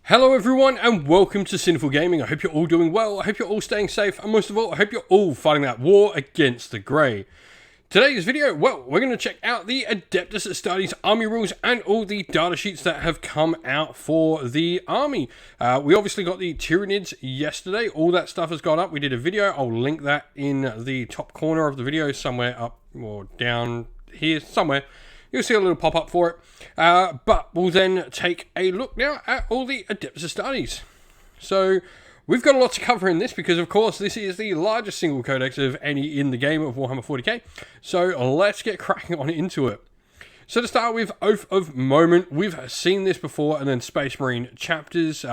Hello everyone and welcome to Sinful Gaming. I hope you're all doing well, I hope you're all staying safe, and most of all, I hope you're all fighting that war against the Grey. Today's video, well, we're going to check out the Adeptus Astartes army rules and all the data sheets that have come out for the army. We obviously got the Tyranids yesterday, all that stuff has gone up. We did a video, I'll link that in the top corner of the video, somewhere up or down here, somewhere. You'll see a little pop-up for it. But we'll then take a look now at all the Adeptus Astartes. So, we've got a lot to cover in this because, of course, this is the largest single codex of any in the game of Warhammer 40k. So, let's get cracking on into it. So, to start with, Oath of Moment. We've seen this before, and then Space Marine chapters.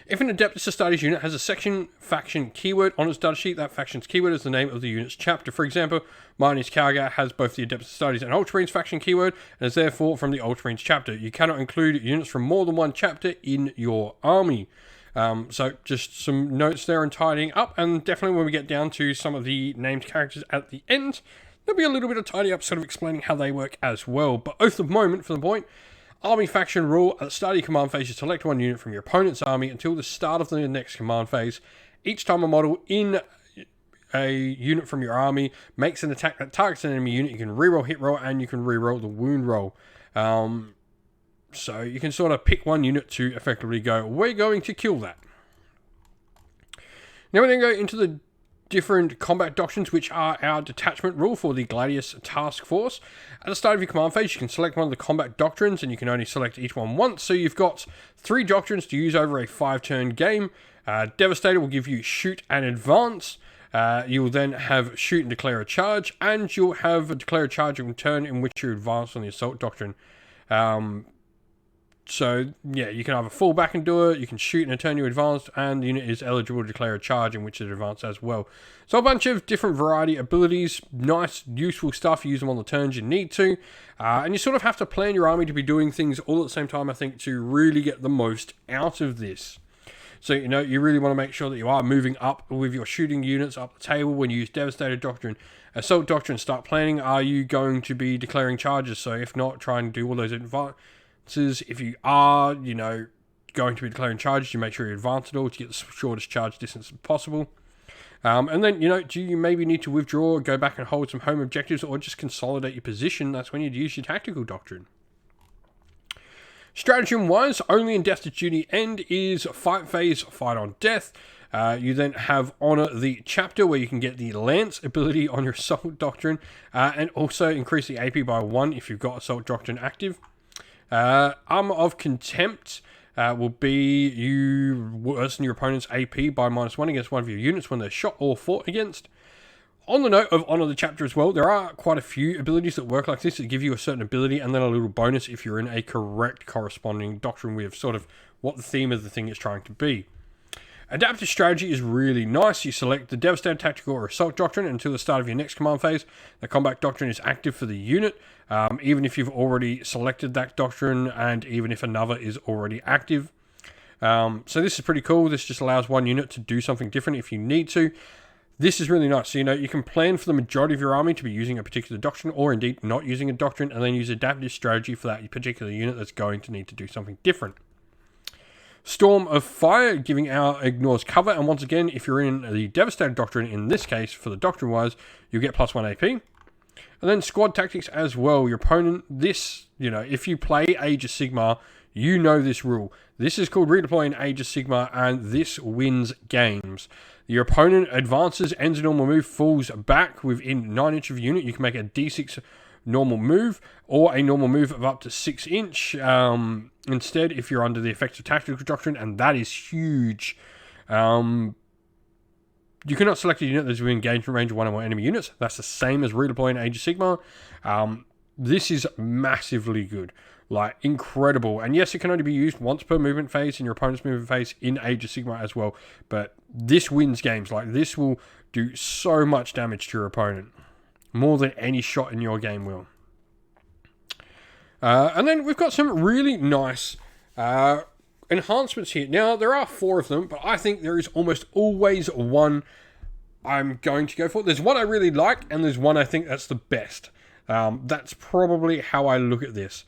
If an Adeptus Astartes unit has a faction keyword on its data sheet, that faction's keyword is the name of the unit's chapter. For example, Marneus Calgar has both the Adeptus Astartes and Ultramarines faction keyword, and is therefore from the Ultramarines chapter. You cannot include units from more than one chapter in your army. So just some notes there and tidying up, and definitely when we get down to some of the named characters at the end, there'll be a little bit of tidy up sort of explaining how they work as well. But Oath of Moment for the point. Army faction rule, at the start of your command phase, you select one unit from your opponent's army until the start of the next command phase. Each time a model in a unit from your army makes an attack that targets an enemy unit, you can reroll hit roll and you can reroll the wound roll. So you can sort of pick one unit to effectively go, we're going to kill that. Now we're going to go into the different combat doctrines, which are our detachment rule for the Gladius task force. At the start of your command phase, you can select one of the combat doctrines, and you can only select each one once. So you've got 3 doctrines to use over a 5-turn game. Devastator will give you shoot and advance. You will then have shoot and declare a charge, and you'll have a declare a charge in turn in which you advance on the assault doctrine. So, yeah, you can either fall back and do it, you can shoot in a turn you advanced, and the unit is eligible to declare a charge in which it advances as well. So a bunch of different variety abilities, nice, useful stuff, use them on the turns you need to. And you sort of have to plan your army to be doing things all at the same time, I think, to really get the most out of this. So, you know, you really want to make sure that you are moving up with your shooting units up the table when you use Devastator Doctrine. Assault Doctrine, start planning, are you going to be declaring charges? So if not, try and do all those advances. If you are, you know, going to be declaring charges, you make sure you advance it all to get the shortest charge distance possible. And then, you know, do you maybe need to withdraw, go back and hold some home objectives, or just consolidate your position? That's when you'd use your Tactical Doctrine. Stratagem-wise, only in Death to Duty End is Fight Phase, Fight on Death. You then have Honor the Chapter, where you can get the Lance ability on your Assault Doctrine, and also increase the AP by 1 if you've got Assault Doctrine active. Armor of Contempt will be you worsen your opponent's AP by -1 against one of your units when they're shot or fought against. On the note of Honor the Chapter as well, there are quite a few abilities that work like this that give you a certain ability and then a little bonus if you're in a correct corresponding doctrine with sort of what the theme of the thing is trying to be. Adaptive strategy is really nice. You select the Devastator, Tactical, or Assault Doctrine until the start of your next command phase. The Combat Doctrine is active for the unit, even if you've already selected that doctrine and even if another is already active. So this is pretty cool. This just allows one unit to do something different if you need to. This is really nice. So, you know, you can plan for the majority of your army to be using a particular doctrine or indeed not using a doctrine and then use adaptive strategy for that particular unit that's going to need to do something different. Storm of Fire, giving our ignores cover, and once again, if you're in the Devastator Doctrine, in this case, for the Doctrine-wise, you get +1 AP. And then Squad Tactics as well. Your opponent, this, you know, if you play Age of Sigmar, you know this rule. This is called Redeploying Age of Sigmar, and this wins games. Your opponent advances, ends a normal move, falls back within 9 inch of a unit. You can make a D6 normal move or a normal move of up to 6 inch instead if you're under the effects of Tactical Doctrine, and that is huge. You cannot select a unit that's within engagement range of one or more enemy units. That's the same as Redeploying Age of Sigmar. This is massively good, like incredible. And yes, it can only be used once per movement phase in your opponent's movement phase in Age of Sigmar as well, but this wins games. Like, this will do so much damage to your opponent, more than any shot in your game will. And then we've got some really nice enhancements here. Now, there are 4 of them, but I think there is almost always one I'm going to go for. There's one I really like, and there's one I think that's the best. That's probably how I look at this.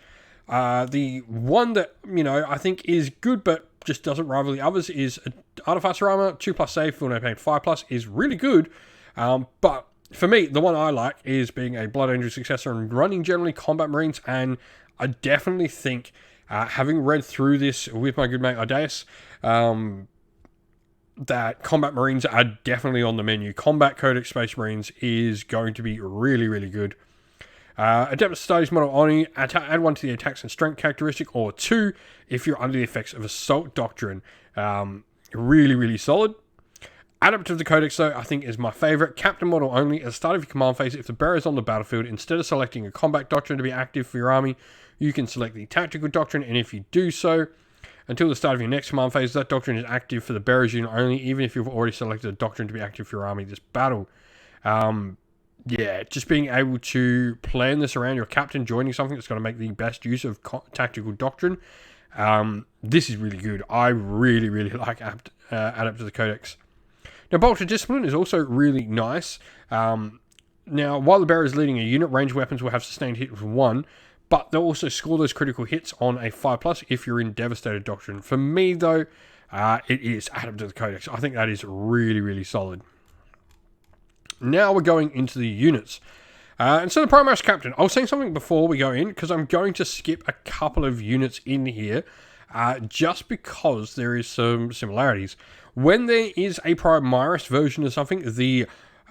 The one that, I think is good but just doesn't rival the others is Artificer Armor. 2+ save, full no pain, 5+ is really good. But for me, the one I like is being a Blood Angel successor and running generally Combat Marines. And I definitely think, having read through this with my good mate Ideas, that Combat Marines are definitely on the menu. Combat Codex Space Marines is going to be really, really good. Adeptus Astartes Model Oni, add 1 to the attacks and strength characteristic, or 2 if you're under the effects of Assault Doctrine. Really, really solid. Adept of the Codex, though, I think is my favourite. Captain Model only. At the start of your command phase, if the bearer is on the battlefield, instead of selecting a Combat Doctrine to be active for your army, you can select the Tactical Doctrine, and if you do so, until the start of your next command phase, that doctrine is active for the bearer's unit only, even if you've already selected a doctrine to be active for your army this battle. Just being able to plan this around your captain joining something that's going to make the best use of Tactical Doctrine. This is really good. I really, really like Adept of the Codex. Now, Bolt of Discipline is also really nice. Now, while the bearer is leading a unit, ranged weapons will have sustained hit with 1, but they'll also score those critical hits on a 5+ if you're in Devastated Doctrine. For me, though, it is Adept of the Codex. I think that is really, really solid. Now we're going into the units. And so the Primaris Captain, I was saying something before we go in, because I'm going to skip a couple of units in here, just because there is some similarities. When there is a Primaris version of something, the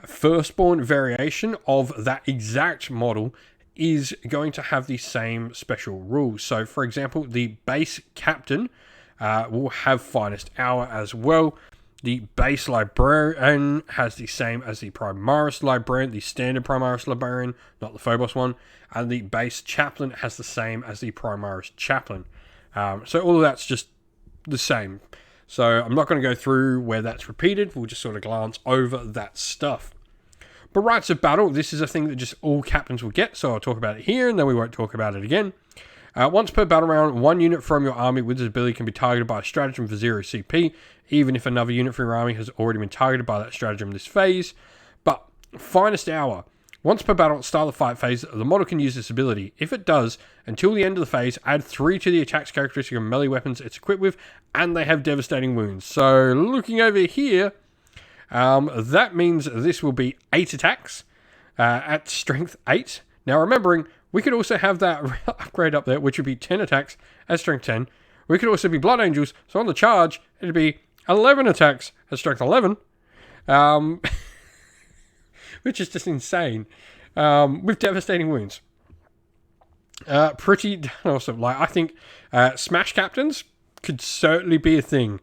firstborn variation of that exact model is going to have the same special rules. So, for example, the base Captain will have Finest Hour as well. The base Librarian has the same as the Primaris Librarian, the standard Primaris Librarian, not the Phobos one. And the base Chaplain has the same as the Primaris Chaplain. So all of that's just the same. So I'm not going to go through where that's repeated. We'll just sort of glance over that stuff. But Rites of Battle, this is a thing that just all captains will get. So I'll talk about it here and then we won't talk about it again. Once per battle round, 1 unit from your army with this ability can be targeted by a stratagem for 0 CP, even if another unit from your army has already been targeted by that stratagem this phase. But Finest Hour. Once per battle at the start of the fight phase, the model can use this ability. If it does, until the end of the phase, add 3 to the attack's characteristic of melee weapons it's equipped with, and they have devastating wounds. So, looking over here, that means this will be 8 attacks at strength 8. Now, remembering, we could also have that upgrade up there, which would be 10 attacks at strength 10. We could also be Blood Angels, so on the charge, it'd be 11 attacks at strength 11. Which is just insane, with devastating wounds. Pretty awesome. Like, I think Smash Captains could certainly be a thing,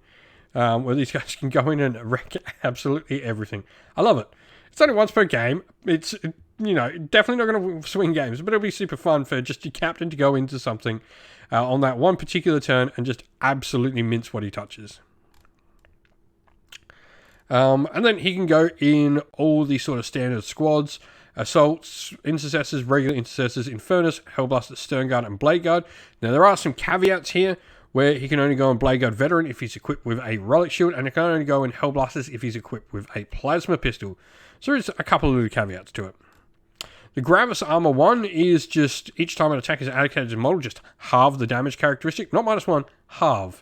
where these guys can go in and wreck absolutely everything. I love it. It's only once per game. It's, definitely not going to swing games, but it'll be super fun for just your captain to go into something on that one particular turn and just absolutely mince what he touches. And then he can go in all the sort of standard squads: Assaults, Intercessors, Regular Intercessors, Infernus, Hellblaster, Sternguard, and Blade Guard. Now, there are some caveats here, where he can only go in Blade Guard Veteran if he's equipped with a Relic Shield, and he can only go in Hellblasters if he's equipped with a Plasma Pistol. So there's a couple of little caveats to it. The Gravis Armor 1 is just, each time an attack is allocated to a model, just halve the damage characteristic. Not -1, halve.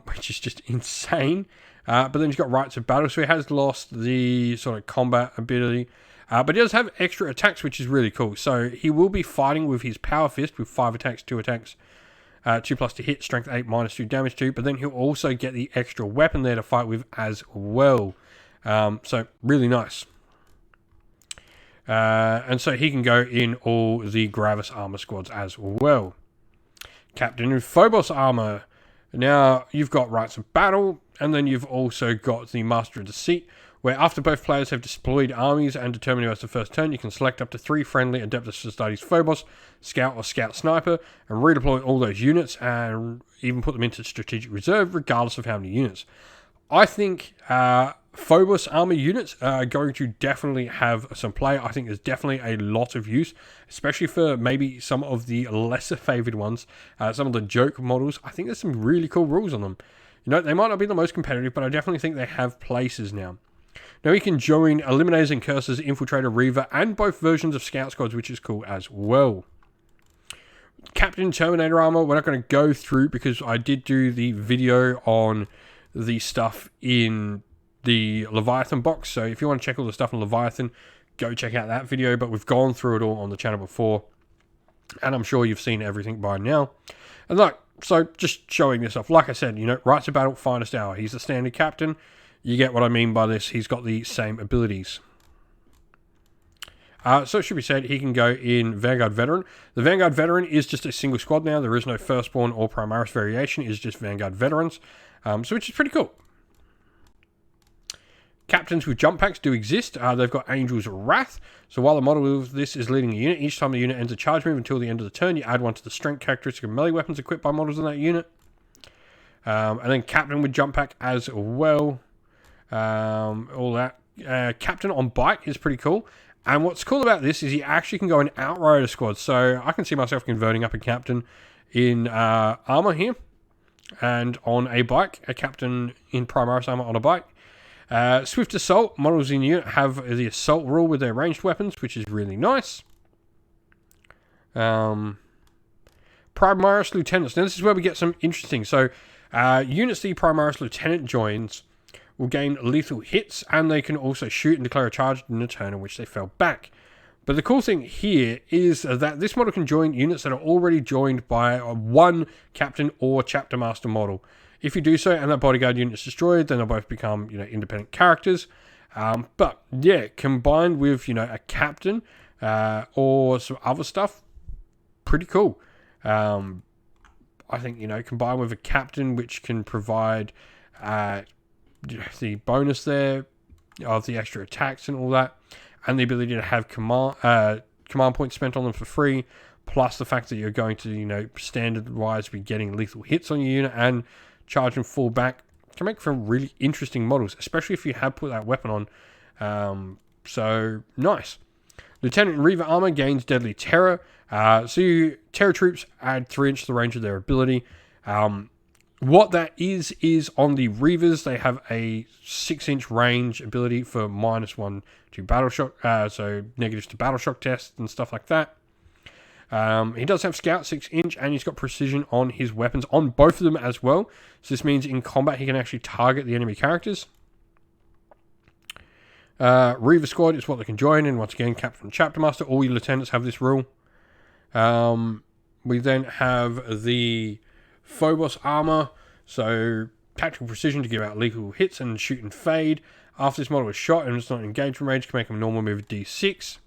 Which is just insane. But then he's got Rites of Battle, so he has lost the sort of combat ability. But he does have extra attacks, which is really cool. So he will be fighting with his Power Fist with 5 attacks, 2 attacks, 2+ to hit, strength 8, -2, damage 2. But then he'll also get the extra weapon there to fight with as well. So really nice. And so he can go in all the Gravis Armor squads as well. Captain in Phobos Armor. Now, you've got Rites of Battle, and then you've also got the Master of Deceit, where after both players have deployed armies and determined who has the first turn, you can select up to 3 friendly Adeptus Astartes Phobos, Scout or Scout Sniper, and redeploy all those units, and even put them into strategic reserve, regardless of how many units. I think Phobos armor units are going to definitely have some play. I think there's definitely a lot of use, especially for maybe some of the lesser favored ones, some of the joke models. I think there's some really cool rules on them. They might not be the most competitive, but I definitely think they have places now. Now he can join Eliminators and Cursors, Infiltrator, Reaver, and both versions of Scout Squads, which is cool as well. Captain Terminator armor, we're not going to go through because I did do the video on the stuff in the Leviathan box. So if you want to check all the stuff on Leviathan, go check out that video. But we've gone through it all on the channel before, and I'm sure you've seen everything by now. And look, so just showing this off. Like I said, Rights of Battle, Finest Hour. He's the standard captain. You get what I mean by this. He's got the same abilities. So it should be said, he can go in Vanguard Veteran. The Vanguard Veteran is just a single squad now. There is no Firstborn or Primaris variation. It is just Vanguard Veterans, so which is pretty cool. Captains with jump packs do exist. They've got Angel's Wrath. So while the model of this is leading a unit, each time the unit ends a charge move until the end of the turn, you add one to the strength characteristic of melee weapons equipped by models in that unit. And then Captain with jump pack as well. All that. Captain on bike is pretty cool. And what's cool about this is he actually can go in Outrider squad. So I can see myself converting up a captain in armor here. And on a bike, a captain in Primaris armor on a bike. Swift Assault, models in unit have the assault rule with their ranged weapons, which is really nice. Primaris Lieutenants. Now this is where we get some interesting. So units the Primaris Lieutenant joins will gain lethal hits, and they can also shoot and declare a charge in the turn in which they fell back. But the cool thing here is that this model can join units that are already joined by one captain or chapter master model. If you do so and that bodyguard unit is destroyed, then they'll both become independent characters. But yeah, combined with a captain or some other stuff, pretty cool. I think combined with a captain which can provide the bonus there of the extra attacks and all that, and the ability to have command points spent on them for free, plus the fact that you're going to standard wise be getting lethal hits on your unit and charge and fall back, can make for really interesting models, especially if you have put that weapon on. So nice. Lieutenant Reaver armor gains deadly terror. Terror troops add 3 inches to the range of their ability. What that is on the Reavers, they have a 6-inch range ability for -1 to battle shock, so negatives to battle shock tests and stuff like that. He does have Scout 6-inch, and he's got precision on his weapons on both of them as well. So this means in combat he can actually target the enemy characters. Reaver Squad is what they can join, and once again, Captain and Chapter Master, all your lieutenants have this rule. We then have the Phobos armor, so tactical precision to give out lethal hits and shoot and fade. After this model is shot and it's not engaged from range, can make him a normal move D6.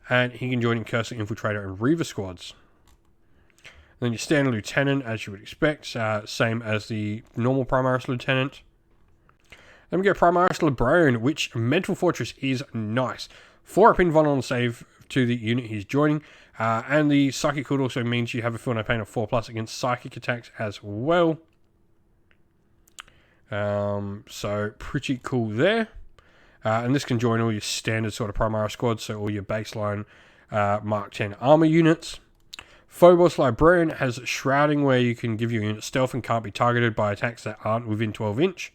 And he can join in Cursor, Infiltrator, and Reaver squads. And then your standard lieutenant, as you would expect, same as the normal Primaris lieutenant. Then we go Primaris Librarian, which Mental Fortress is nice. 4-up invulnerable save to the unit he's joining. And the Psychic Hood also means you have a Feel No Pain of 4+ against psychic attacks as well. So pretty cool there. And this can join all your standard sort of Primaris squads, so all your baseline Mark 10 armor units. Phobos Librarian has Shrouding, where you can give your unit stealth and can't be targeted by attacks that aren't within 12 inch.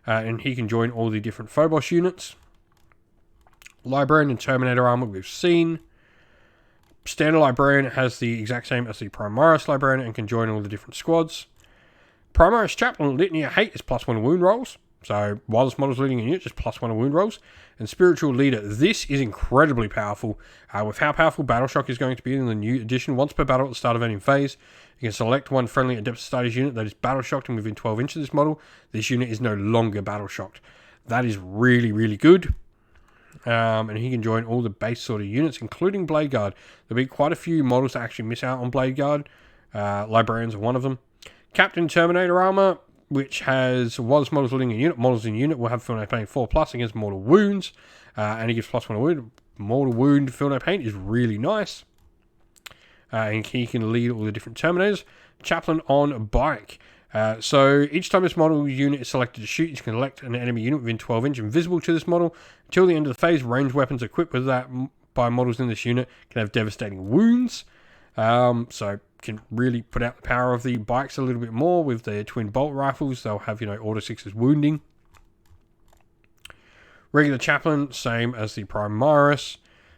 And he can join all the different Phobos units. Librarian and Terminator armor we've seen. Standard Librarian has the exact same as the Primaris Librarian and can join all the different squads. Primaris Chaplain Litany of Hate is +1 wound rolls. So while this model's leading a unit, just +1 wound rolls. And Spiritual Leader, this is incredibly powerful. With how powerful Battle Shock is going to be in the new edition, once per battle at the start of any phase, you can select one friendly Adeptus Astartes unit that is Battle Shocked and within 12 inches of this model. This unit is no longer Battle Shocked. That is really, really good. And he can join all the base sort of units, including Blade Guard. There'll be quite a few models that actually miss out on Blade Guard. Librarians are one of them. Captain Terminator armor, which has, while this model's leading a unit, models in unit will have Feel No Pain 4+ against mortal wounds. And he gives +1 wound. Mortal wound, Feel No Pain is really nice. And he can lead all the different Terminators. Chaplain on bike. So each time this model unit is selected to shoot, you can select an enemy unit within 12 inch invisible to this model. Until the end of the phase, ranged weapons equipped with that by models in this unit can have devastating wounds. So can really put out the power of the bikes a little bit more with their twin bolt rifles. They'll have, Order 6's wounding. Regular Chaplain, same as the Primaris.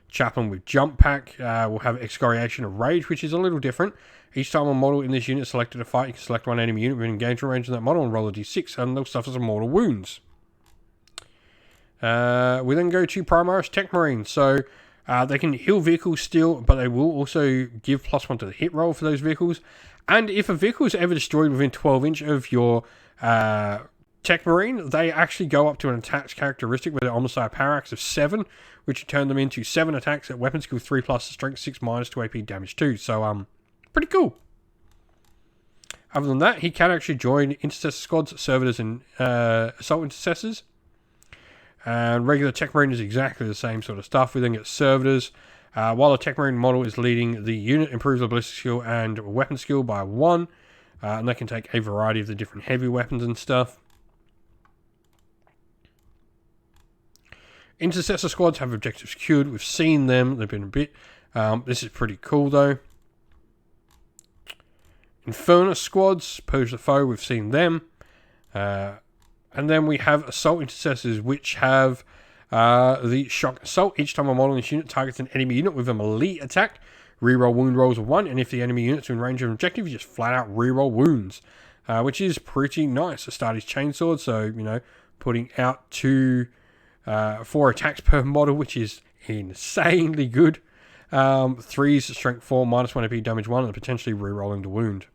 Chaplain with Jump Pack will have Excoriation of Rage, which is a little different. Each time a model in this unit is selected to fight, you can select one enemy unit with engagement range in that model and roll a d6, and they'll suffer some mortal wounds. We then go to Primaris Tech Marine. So they can heal vehicles still, but they will also give +1 to the hit roll for those vehicles. And if a vehicle is ever destroyed within 12 inch of your Tech Marine, they actually go up to an attacks characteristic with an Omnicide Power Axe of 7, which will turn them into 7 attacks at weapon skill 3+, strength 6 minus to AP damage 2. So, pretty cool. Other than that, he can actually join Intercessor squads, Servitors, and Assault Intercessors. And regular Tech Marine is exactly the same sort of stuff. We then get Servitors. While the Tech Marine model is leading the unit, improves the ballistic skill and weapon skill by 1. And they can take a variety of the different heavy weapons and stuff. Intercessor squads have objectives secured. We've seen them. They've been a bit. This is pretty cool, though. Infernus squads, pose the foe. We've seen them. And then we have Assault Intercessors, which have the Shock Assault. Each time a model in this unit targets an enemy unit with a melee attack, reroll wound rolls of 1. And if the enemy unit's in range of an objective, you just flat out reroll wounds, which is pretty nice. Astartes Chainsword, so, you know, putting out 4 attacks per model, which is insanely good. 3's strength 4, -1 AP damage 1, and potentially rerolling the wound.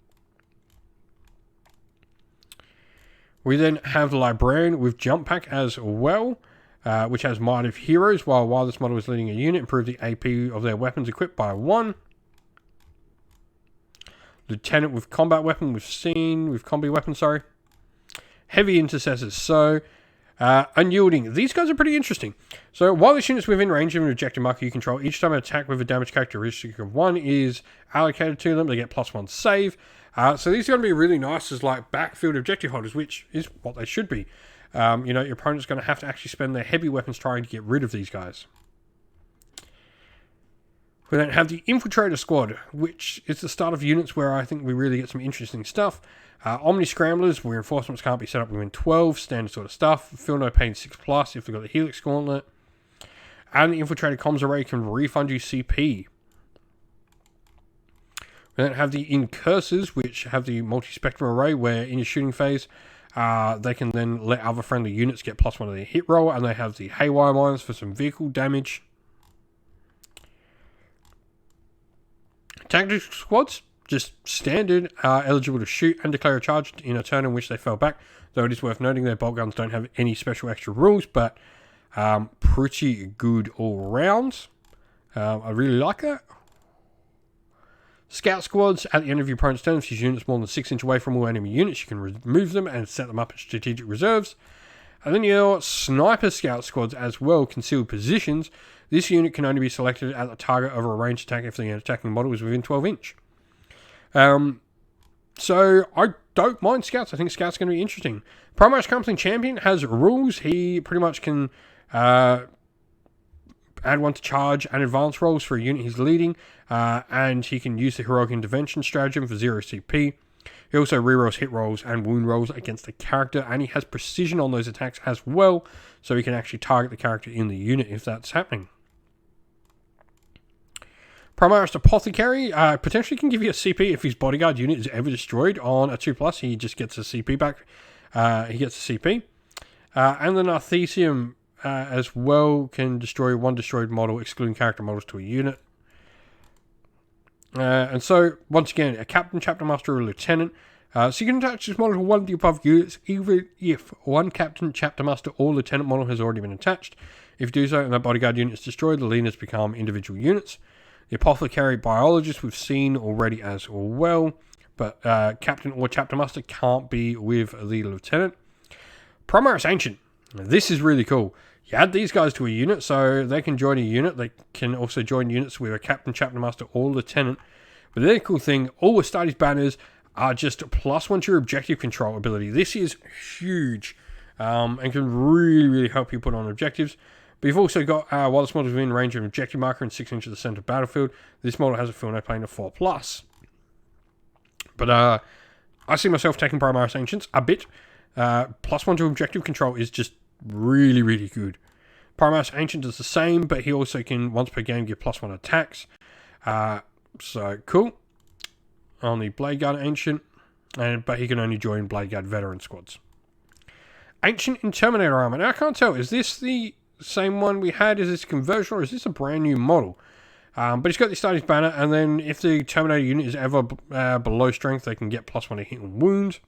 We then have the Librarian with Jump Pack as well, which has Might of Heroes. While this model is leading a unit, improve the AP of their weapons equipped by 1. Lieutenant with Combat Weapon, with Combi Weapon, sorry. Heavy Intercessors, so Unyielding. These guys are pretty interesting. So while this unit's within range of an objective marker you control, each time an attack with a damage characteristic of 1 is allocated to them, they get +1 save. So these are going to be really nice as like backfield objective holders, which is what they should be. You know, your opponent's going to have to actually spend their heavy weapons trying to get rid of these guys. We then have the Infiltrator Squad, which is the start of units where I think we really get some interesting stuff. Omni Scramblers, where reinforcements can't be set up within 12, standard sort of stuff. Feel no pain 6+, if we've got the Helix Gauntlet. And the Infiltrator Comms Array can refund you CP. We then have the Incursors, which have the Multi-Spectrum Array, where in your shooting phase, they can then let other friendly units get +1 of their hit roll, and they have the Haywire Mines for some vehicle damage. Tactical Squads, just standard, eligible to shoot and declare a charge in a turn in which they fell back, though it is worth noting their bolt guns don't have any special extra rules, but pretty good all round. I really like that. Scout Squads, at the end of your opponent's turn, if your unit's more than 6 inches away from all enemy units, you can remove them and set them up as strategic reserves. And then your Sniper Scout Squads as well, concealed positions. This unit can only be selected at the target of a ranged attack if the attacking model is within 12 inch. So I don't mind Scouts. I think Scouts are going to be interesting. Primaris Crumpling Champion has rules. He pretty much can add 1 to charge and advance rolls for a unit he's leading, and he can use the Heroic Intervention stratagem for 0 CP. He also rerolls hit rolls and wound rolls against the character, and he has precision on those attacks as well, so he can actually target the character in the unit if that's happening. Primaris Apothecary potentially can give you a CP if his bodyguard unit is ever destroyed on a 2+. He just gets a CP back. He gets a CP. And the Narthesium as well can destroy 1 destroyed model, excluding character models, to a unit. And so, once again, a Captain, Chapter Master, or a Lieutenant. So you can attach this model to one of the above units, even if one Captain, Chapter Master, or Lieutenant model has already been attached. If you do so and that bodyguard unit is destroyed, the leaders become individual units. The Apothecary Biologist we've seen already as well, but Captain or Chapter Master can't be with the Lieutenant. Primaris Ancient. This is really cool. You add these guys to a unit, so they can join a unit. They can also join units with a Captain, Chapter Master, or Lieutenant. But the cool thing, all Astartes banners are just +1 to your objective control ability. This is huge and can really, really help you put on objectives. But you've also got, while this model is within range of an objective marker and 6 inches of the center of the battlefield, this model has a Feel No Pain of 4+. But I see myself taking Primaris Ancients a bit. +1 to objective control is just really, really good. Primaris Ancient does the same, but he also can, once per game, give +1 attacks. So, cool. On the Blade Guard Ancient, but he can only join Blade Guard Veteran squads. Ancient in Terminator armor. Now, I can't tell, is this the same one we had? Is this a conversion, or is this a brand new model? But he's got the Astartes banner, and then if the Terminator unit is ever below strength, they can get +1 to hit and wound.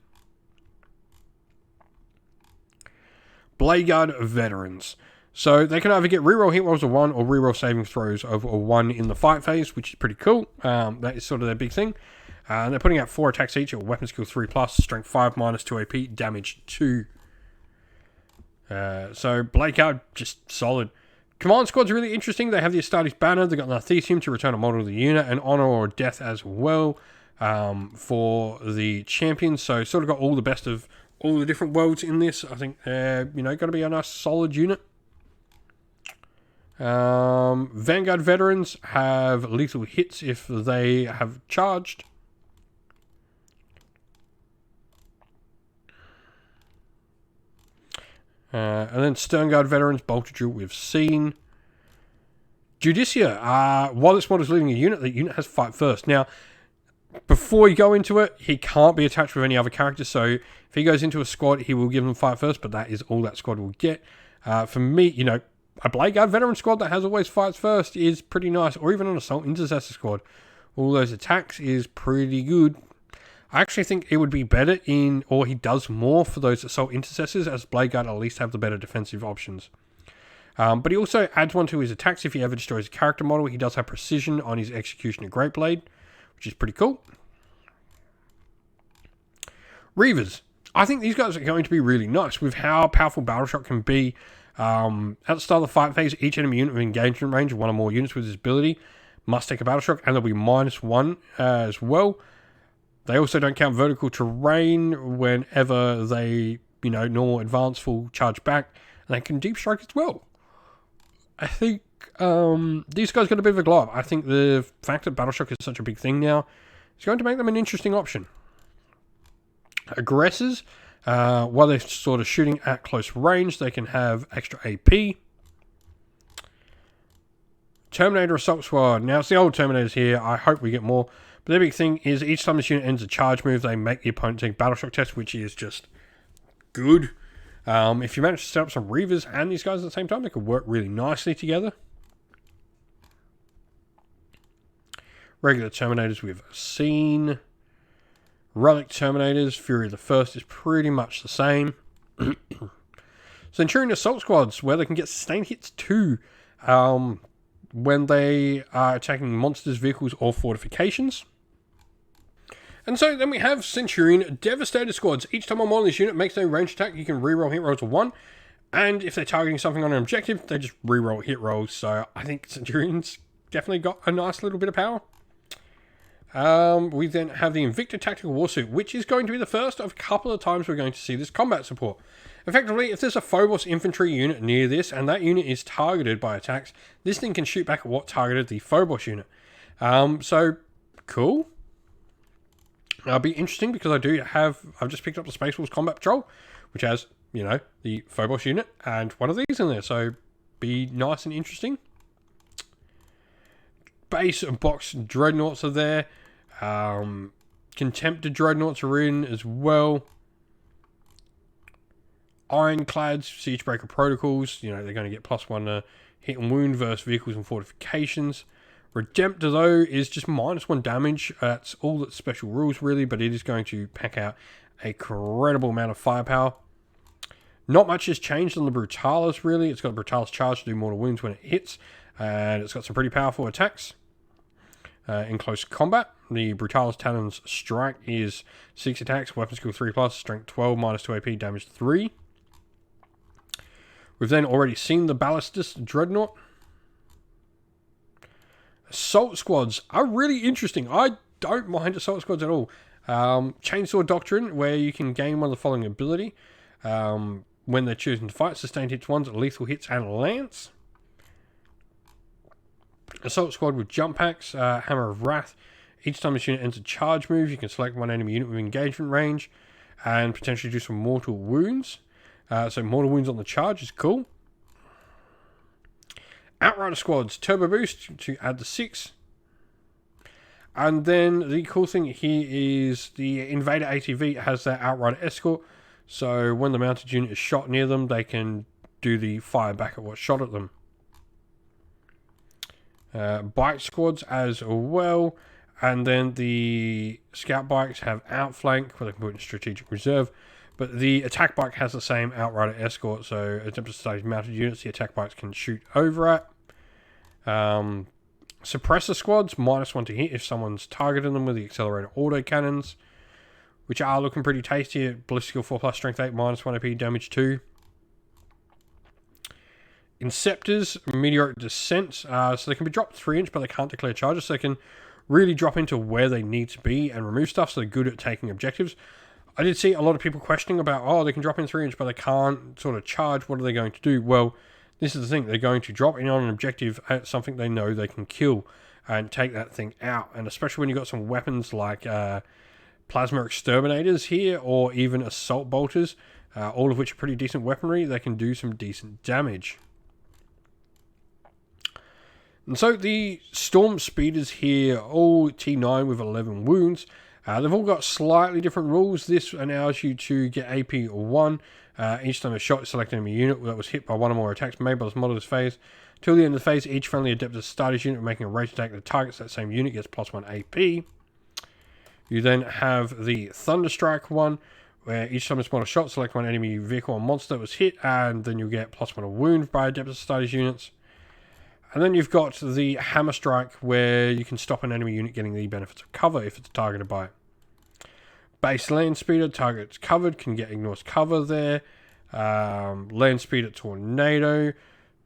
Blade Guard Veterans. So they can either get reroll hit rolls of 1 or reroll saving throws of a 1 in the fight phase, which is pretty cool. That is sort of their big thing. And they're putting out 4 attacks each, or weapon skill 3+, strength 5 minus 2 AP, damage 2. So Blade Guard, just solid. Command Squad's really interesting. They have the Astartes banner, they've got Narthecium to return a model of the unit, and Honor or Death as well for the champions. So sort of got all the best of all the different worlds in this. I think they're, going to be a nice solid unit. Vanguard Veterans have lethal hits if they have charged. And then Sternguard Veterans, Bolter Drill we've seen. Judicia, while this model is leading a unit, the unit has fight first. Now, before you go into it, he can't be attached with any other character, so if he goes into a squad, he will give them fight first, but that is all that squad will get. For me, a Blade Guard Veteran squad that has always fights first is pretty nice, or even an Assault Intercessor squad. All those attacks is pretty good. I actually think it would be better or he does more for those Assault Intercessors, as Blade Guard at least have the better defensive options. But he also adds 1 to his attacks if he ever destroys a character model. He does have precision on his Executioner Great Blade, which is pretty cool. Reavers. I think these guys are going to be really nice with how powerful Battleshock can be. At the start of the fight phase, each enemy unit with engagement range of 1 or more units with this ability must take a Battleshock, and there'll be -1 as well. They also don't count vertical terrain whenever they, normal, advance, full, charge back, and they can deep strike as well. I think these guys got a bit of a glow up. I think the fact that Battleshock is such a big thing now is going to make them an interesting option. Aggressors, while they're sort of shooting at close range, they can have extra AP. Terminator Assault Squad. Now, it's the old Terminators here. I hope we get more. But the big thing is each time this unit ends a charge move, they make the opponent take Battleshock test, which is just good. If you manage to set up some Reavers and these guys at the same time, they could work really nicely together. Regular Terminators we've seen. Relic Terminators, Fury of the First is pretty much the same. Centurion Assault Squads, where they can get sustained hits too, when they are attacking monsters, vehicles, or fortifications. And so then we have Centurion Devastator Squads. Each time a model in this unit makes a ranged attack, you can reroll hit rolls of 1. And if they're targeting something on an objective, they just reroll hit rolls. So I think Centurion's definitely got a nice little bit of power. We then have the Invicta Tactical Warsuit, which is going to be the first of a couple of times we're going to see this combat support. Effectively, if there's a Phobos infantry unit near this, and that unit is targeted by attacks, this thing can shoot back at what targeted the Phobos unit. So, cool. It'll be interesting because I've just picked up the Space Wolves Combat Patrol, which has, the Phobos unit and one of these in there, so be nice and interesting. Base and box Dreadnoughts are there. Contemptor Dreadnoughts are in as well. Ironclads, Siegebreaker Protocols, they're going to get +1 to hit and wound versus vehicles and fortifications. Redemptor, though, is just -1 damage. That's all that's special rules, really, but it is going to pack out a incredible amount of firepower. Not much has changed on the Brutalis, really. It's got Brutalis Charge to do mortal wounds when it hits, and it's got some pretty powerful attacks. In close combat, the Brutalis Talon's Strike is 6 attacks, weapon skill 3+, strength 12, -2 AP, damage 3. We've then already seen the Ballistus Dreadnought. Assault Squads are really interesting. I don't mind Assault Squads at all. Chainsaw Doctrine, where you can gain one of the following ability when they're choosing to fight: sustained hits, ones, lethal hits, and lance. Assault Squad with jump packs, Hammer of Wrath. Each time this unit enters a charge move, you can select one enemy unit with engagement range and potentially do some mortal wounds. So mortal wounds on the charge is cool. Outrider squads, turbo boost to add the 6. And then the cool thing here is the Invader ATV has their Outrider escort. So when the mounted unit is shot near them, they can do the fire back at what shot at them. Bike squads as well. And then the scout bikes have outflank, where they can put in strategic reserve. But the attack bike has the same Outrider escort, so attempted stage mounted units, the attack bikes can shoot over at. Suppressor squads, -1 to hit if someone's targeting them with the accelerator auto cannons, which are looking pretty tasty at ballistical 4+, strength 8, -1 AP, damage 2. Inceptors, meteoric descent, so they can be dropped 3-inch, but they can't declare charges, so they can really drop into where they need to be and remove stuff, so they're good at taking objectives. I did see a lot of people questioning about, oh, they can drop in 3-inch, but they can't sort of charge. What are they going to do? Well, this is the thing. They're going to drop in on an objective at something they know they can kill and take that thing out. And especially when you've got some weapons like plasma exterminators here or even assault bolters, all of which are pretty decent weaponry, they can do some decent damage. And so the Storm Speeders here, all T9 with 11 wounds. They've all got slightly different rules. This allows you to get AP 1 each time a shot select an enemy unit that was hit by one or more attacks made by this model this phase. Till the end of the phase, each friendly Adeptus Astartes unit making a ranged attack that targets that same unit gets +1 AP. You then have the Thunderstrike one, where each time it's model shot, select one enemy vehicle or monster that was hit, and then you'll get +1 wound by Adeptus Astartes units. And then you've got the Hammer Strike, where you can stop an enemy unit getting the benefits of cover if it's targeted by it. Base Land Speeder, targets covered, can get ignores cover there. Land Speeder Tornado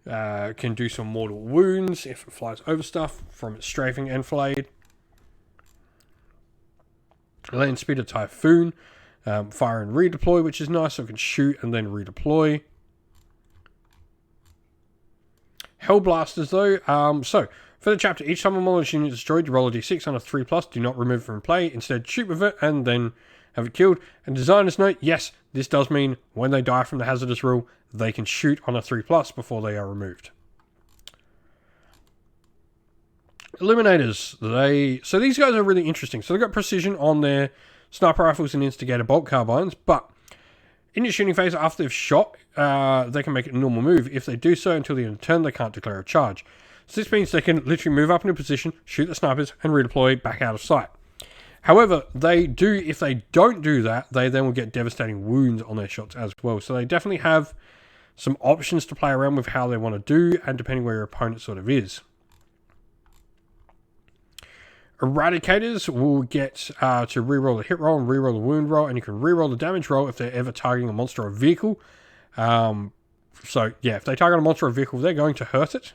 can do some mortal wounds if it flies over stuff from its strafing enfilade. Land Speeder Typhoon, fire and redeploy, which is nice, so it can shoot and then redeploy. Hellblasters though, so for the chapter, each time a monolith unit is destroyed, you roll a d6 on a 3+, do not remove it from play, instead shoot with it and then have it killed. And designer's note, yes, this does mean when they die from the hazardous rule, they can shoot on a 3+ before they are removed. Eliminators, so these guys are really interesting. So they've got precision on their sniper rifles and instigator bolt carbines, but in your shooting phase, after they've shot, they can make it a normal move. If they do so until the end of the turn, they can't declare a charge. So this means they can literally move up into position, shoot the snipers, and redeploy back out of sight. However, if they don't do that, they then will get devastating wounds on their shots as well. So they definitely have some options to play around with how they want to do, and depending where your opponent sort of is. Eradicators will get to reroll the hit roll and reroll the wound roll, and you can reroll the damage roll if they're ever targeting a monster or vehicle. So yeah, if they target a monster or vehicle, they're going to hurt it.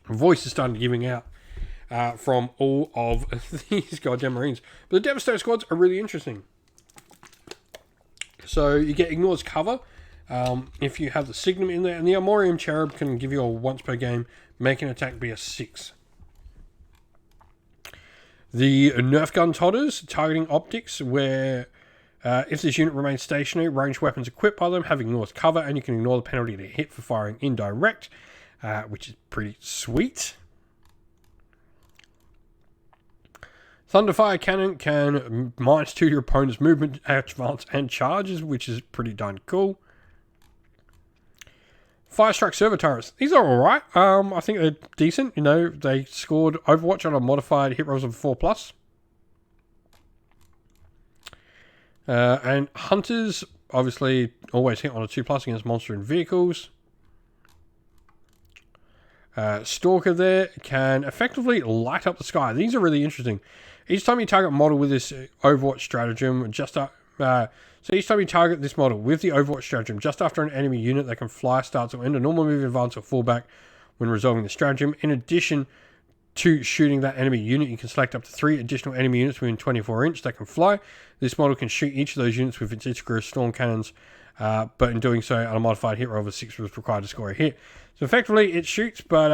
Voice is starting giving out from all of these goddamn Marines. But the Devastator squads are really interesting. So you get ignores cover if you have the Signum in there, and the Armorium Cherub can give you a once per game, make an attack be a 6. The Nerf Gun Todders, targeting optics, where if this unit remains stationary, ranged weapons equipped by them have ignores cover, and you can ignore the penalty to hit for firing indirect, which is pretty sweet. Thunderfire Cannon can -2 to your opponent's movement, advance, and charges, which is pretty darn cool. Firestrike Server Turrets. These are alright. I think they're decent. You know, they scored Overwatch on a modified hit rolls of 4+. And Hunters, obviously, always hit on a 2+ against monster and vehicles. Stalker there can effectively light up the sky. These are really interesting. Each time you target a model with this Overwatch stratagem, so each time you target this model with the Overwatch stratagem, just after an enemy unit that can fly, starts, or end a normal move, advance, or fall back when resolving the stratagem. In addition to shooting that enemy unit, you can select up to 3 additional enemy units within 24 inch that can fly. This model can shoot each of those units with its Ichigura storm cannons, but in doing so, on a modified hit roll of a 6 was required to score a hit. So effectively, it shoots, but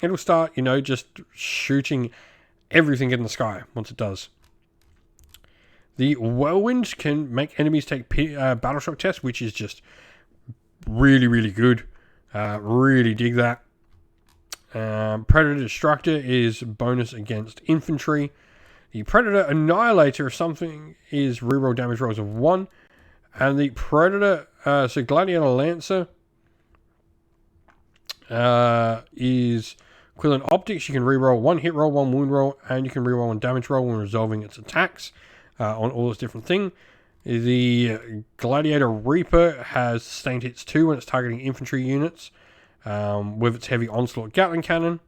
it'll start, just shooting everything in the sky once it does. The Whirlwind can make enemies take battle shock tests, which is just really, really good. Really dig that. Predator Destructor is bonus against infantry. The Predator Annihilator, if something, is reroll damage rolls of 1. And the Predator, so Gladiator Lancer, is equivalent optics. You can reroll 1 hit roll, 1 wound roll, and you can reroll 1 damage roll when resolving its attacks on all those different things. The Gladiator Reaper has sustained hits 2 when it's targeting infantry units with its heavy onslaught Gatling cannon.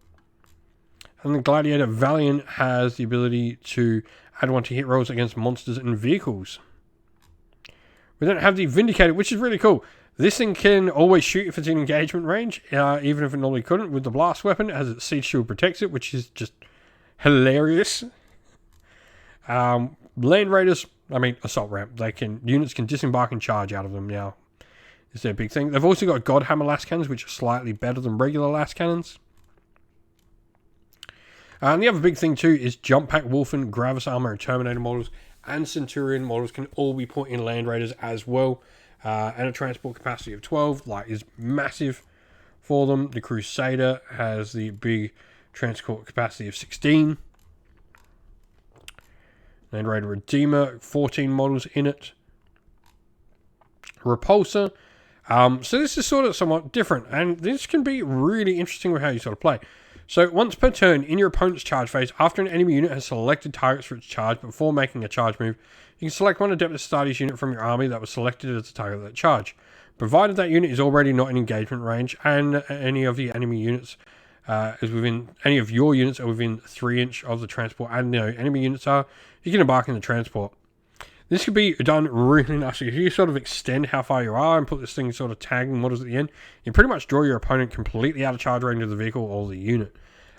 And the Gladiator Valiant has the ability to add 1 to hit rolls against monsters and vehicles. We then have the Vindicator, which is really cool. This thing can always shoot if it's in engagement range, even if it normally couldn't. With the blast weapon, it has its siege shield protects it, which is just hilarious. Land Raiders, assault ramp. Units can disembark and charge out of them now. Is their big thing. They've also got Godhammer last cannons, which are slightly better than regular last cannons. And the other big thing too is Jump Pack Wolfen, Gravis Armor, and Terminator models and Centurion models can all be put in Land Raiders as well. And a transport capacity of 12, is massive for them. The Crusader has the big transport capacity of 16. Land Raider Redeemer, 14 models in it. Repulsor. So this is sort of somewhat different, and this can be really interesting with how you sort of play. So once per turn in your opponent's charge phase, after an enemy unit has selected targets for its charge before making a charge move, you can select one Adeptus Astartes unit from your army that was selected as the target of that charge, provided that unit is already not in engagement range and any of the enemy units any of your units are within 3 inch of the transport, and enemy units are, you can embark in the transport. This could be done really nicely. If you sort of extend how far you are and put this thing sort of tagging models at the end, you pretty much draw your opponent completely out of charge range of the vehicle or the unit.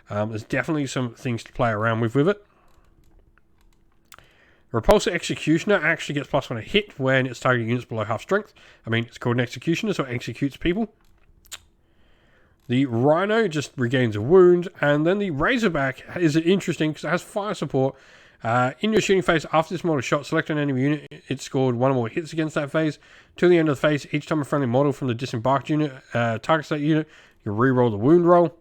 There's definitely some things to play around with it. Repulsor Executioner actually gets +1 a hit when it's targeting units below half strength. It's called an Executioner, so it executes people. The Rhino just regains a wound, and then the Razorback is interesting because it has fire support. In your shooting phase, after this model shot, select an enemy unit. It scored 1 or more hits against that phase. Till the end of the phase, each time a friendly model from the disembarked unit targets that unit, you reroll the wound roll.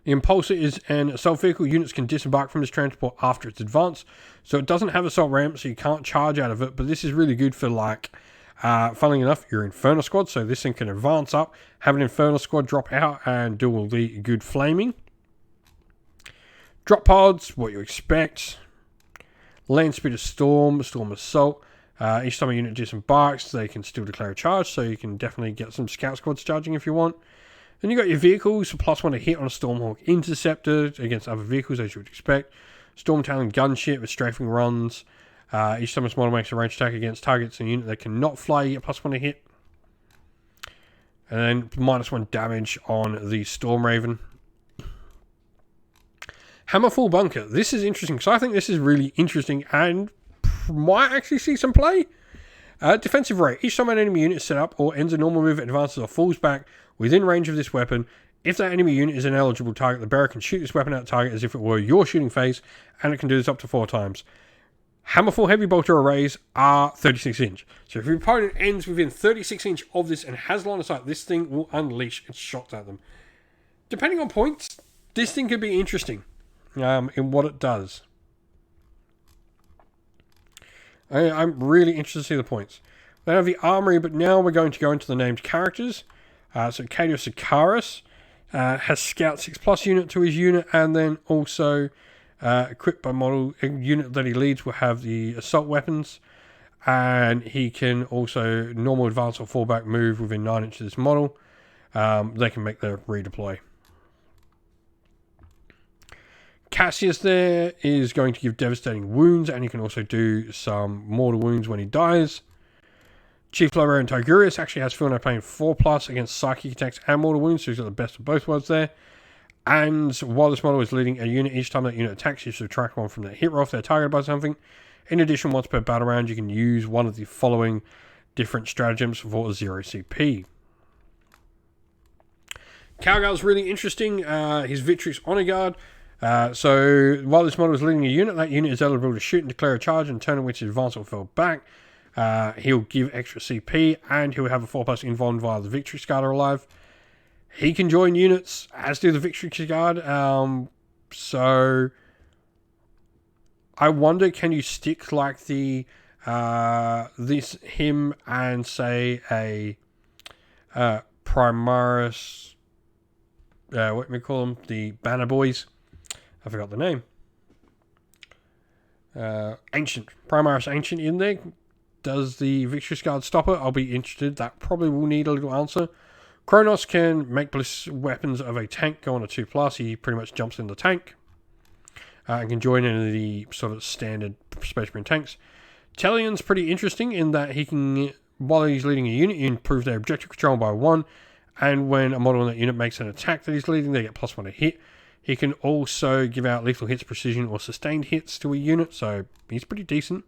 The Impulsor is an assault vehicle. Units can disembark from this transport after its advance. So it doesn't have assault ramp, so you can't charge out of it. But this is really good for, funnily enough, your Inferno Squad. So this thing can advance up, have an Inferno Squad drop out, and do all the good flaming. Drop pods, what you expect. Land Speed of Storm, Storm Assault. Each time a unit disembarks, they can still declare a charge, so you can definitely get some Scout Squads charging if you want. Then you got your vehicles, +1 to hit on a Stormhawk Interceptor against other vehicles, as you would expect. Storm Talon Gunship with strafing runs. Each time this model makes a ranged attack against targets in a unit that cannot fly, you get +1 to hit. And then -1 damage on the Storm Raven. Hammerfall Bunker. This is interesting because I think this is really interesting and might actually see some play. Defensive rate. Each time an enemy unit is set up or ends a normal move, advances or falls back within range of this weapon, if that enemy unit is an eligible target, the bearer can shoot this weapon at the target as if it were your shooting phase, and it can do this up to 4 times. Hammerfall Heavy Bolter arrays are 36 inch. So if your opponent ends within 36 inch of this and has line of sight, this thing will unleash its shots at them. Depending on points, this thing could be interesting in what it does. I'm really interested to see the points. They have the armory, but now we're going to go into the named characters. So Cadio Sikaris has Scout 6+ unit to his unit, and then also equipped by model, a unit that he leads will have the assault weapons, and he can also normal advance or fallback move within 9 inches of this model. They can make their redeploy. Cassius there is going to give devastating wounds, and he can also do some mortal wounds when he dies. Chief Librarian Tigurius actually has Phil playing 4+ against psychic attacks and mortal wounds, so he's got the best of both worlds there. And while this model is leading a unit, each time that unit attacks, you subtract 1 from their hit roll if they're targeted by something. In addition, once per battle round, you can use one of the following different stratagems for 0 CP. Calgal's really interesting. His Victrix Honor Guard. So while this model is leading a unit, that unit is eligible to shoot and declare a charge and turn in which advance or fall back. He'll give extra CP, and he'll have a 4+ invuln via the Victory Scarred alive. He can join units, as do the Victory Scarred. So I wonder, can you stick like the him and say a Primaris, what do we call them? The Banner Boys. I forgot the name. Ancient. Primaris Ancient in there. Does the Victory Scarred stop it? I'll be interested. That probably will need a little answer. Kronos can make bliss weapons of a tank go on a 2+. He pretty much jumps in the tank. And can join in the sort of standard Space Marine tanks. Tellion's pretty interesting in that he can, while he's leading a unit, improve their objective control by 1. And when a model in that unit makes an attack that he's leading, they get +1 to hit. He can also give out lethal hits, precision, or sustained hits to a unit, so he's pretty decent.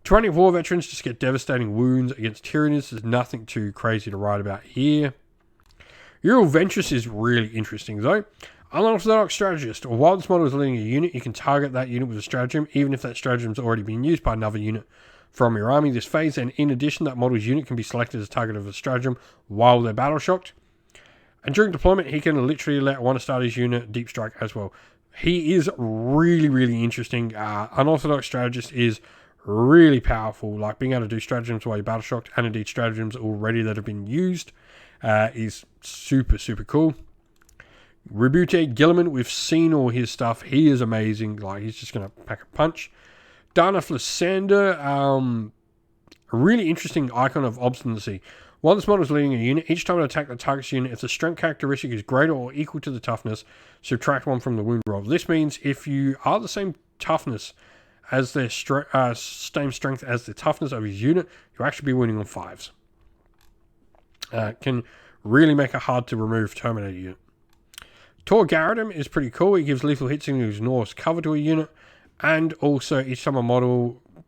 Tyrannic War veterans just get devastating wounds against Tyranids. There's nothing too crazy to write about here. Ural Ventress is really interesting, though. Unorthodox Strategist. While this model is leading a unit, you can target that unit with a stratagem, even if that stratagem's already been used by another unit from your army this phase, and in addition, that model's unit can be selected as target of a stratagem while they're battle shocked. And during deployment, he can literally let one Astartes unit deep strike as well. He is really, really interesting. Unorthodox Strategist is really powerful. Like being able to do stratagems while you're battle shocked, and indeed stratagems already that have been used, is super, super cool. Rebute Gilliman, we've seen all his stuff. He is amazing. Like, he's just going to pack a punch. Darnaf Lysander, a really interesting icon of obstinacy. While this model is leading a unit, each time it attacks the target's unit, if the strength characteristic is greater or equal to the toughness, subtract 1 from the wound roll. This means if you are the same toughness as their same strength as the toughness of his unit, you'll actually be winning on 5s. Can really make it hard to remove Terminator unit. Tor Garadam is pretty cool. He gives lethal hits and ignores cover to a unit. And also, each time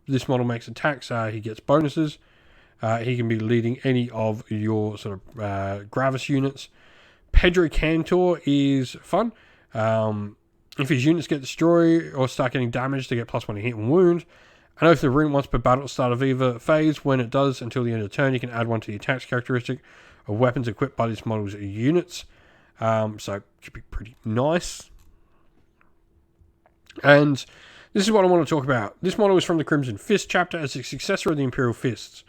this model makes attacks, he gets bonuses. He can be leading any of your sort of Gravis units. Pedro Cantor is fun. If his units get destroyed or start getting damaged, they get +1 to hit and wound. And Oath of Rune once per battle at the start of either phase. When it does, until the end of the turn, you can add 1 to the attacks characteristic of weapons equipped by this model's units. So it should be pretty nice. And this is what I want to talk about. This model is from the Crimson Fist chapter as a successor of the Imperial Fists.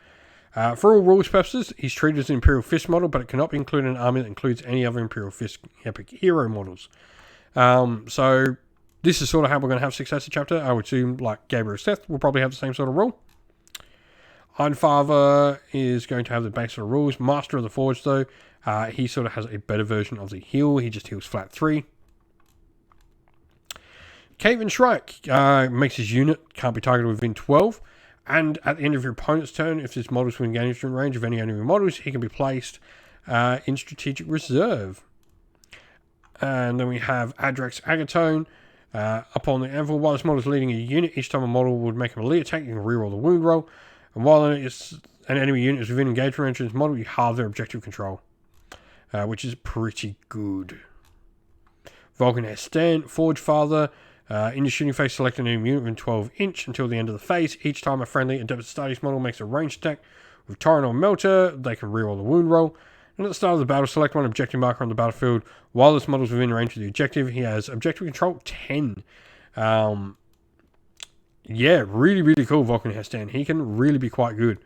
For all rules purposes, he's treated as an Imperial Fist model, but it cannot be included in an army that includes any other Imperial Fist epic hero models. So this is sort of how we're going to have successor chapter. I would assume, like Gabriel Seth will probably have the same sort of rule. Ironfather is going to have the base sort of rules. Master of the Forge, though, he sort of has a better version of the heal. He just heals flat 3. Caven Shrike makes his unit can't be targeted within 12. And at the end of your opponent's turn, if this model is within engagement range of any enemy models, he can be placed in strategic reserve. And then we have Adrex Agatone. Upon the anvil, while this model is leading a unit, each time a model would make a melee attack, you can reroll the wound roll. And while an enemy unit is within engagement range of this model, you halve their objective control, which is pretty good. Vulcan Hestan, Forge Father. In your shooting phase, select an enemy unit within 12 inch until the end of the phase. Each time a friendly Adeptus Astartes model makes a ranged attack with Tauren or Melter, they can reroll the wound roll. And at the start of the battle, select one objective marker on the battlefield. While this model is within range of the objective, he has objective control 10. Yeah, really, really cool, Vulcan Hestan. He can really be quite good.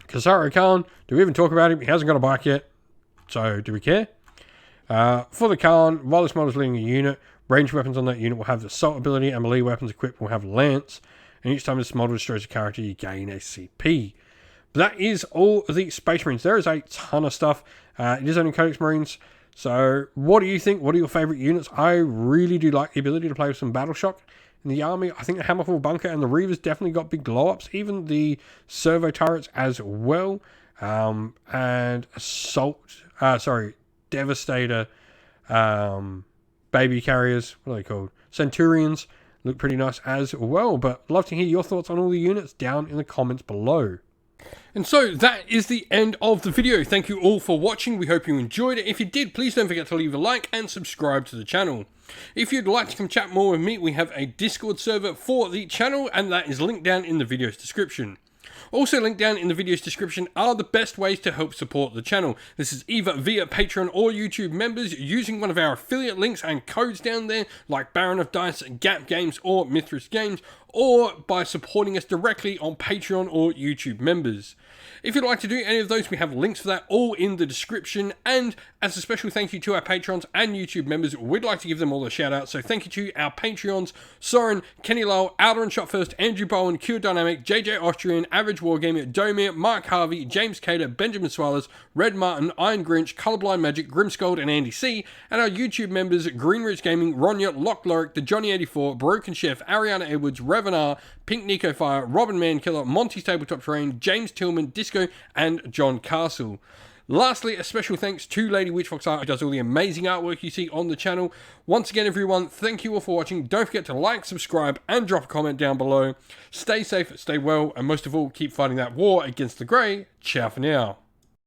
Kasaro Khan, do we even talk about him? He hasn't got a bike yet, so do we care? For the Khan, while this model is leading a unit, ranged weapons on that unit will have the Assault ability, and melee weapons equipped will have Lance. And each time this model destroys a character, you gain a CP. But that is all of the Space Marines. There is a ton of stuff. It is only Codex Marines. So what do you think? What are your favourite units? I really do like the ability to play with some Battle Shock in the army. I think the Hammerfall Bunker and the Reavers definitely got big glow-ups. Even the Servo Turrets as well. And Devastator, Baby Carriers, what are they called? Centurions look pretty nice as well. But love to hear your thoughts on all the units down in the comments below. And so that is the end of the video. Thank you all for watching. We hope you enjoyed it. If you did, please don't forget to leave a like and subscribe to the channel. If you'd like to come chat more with me, we have a Discord server for the channel, and that is linked down in the video's description. Also linked down in the video's description are the best ways to help support the channel. This is either via Patreon or YouTube members using one of our affiliate links and codes down there, like Baron of Dice, Gap Games, or Mithras Games, or by supporting us directly on Patreon or YouTube members. If you'd like to do any of those, we have links for that all in the description. And as a special thank you to our Patrons and YouTube members, we'd like to give them all a shout out. So thank you to our Patreons: Soren, Kenny Lowell, Outer and Shot First, Andrew Bowen, Q Dynamic, JJ Austrian, Average Wargamer, Domir, Mark Harvey, James Cater, Benjamin Swallows, Red Martin, Iron Grinch, Colorblind Magic, Grimscold, and Andy C. And our YouTube members: Greenridge Gaming, Ronya, Lock Loric, The Johnny84, Broken Chef, Ariana Edwards, Revenar, Pink Nico Fire, Robin Mankiller, Monty's Tabletop Terrain, James Tillman, Disco, and John Castle. Lastly, a special thanks to Lady Witchfox Art, who does all the amazing artwork you see on the channel. Once again, everyone, thank you all for watching. Don't forget to like, subscribe, and drop a comment down below. Stay safe, stay well, and most of all, keep fighting that war against the Grey. Ciao for now.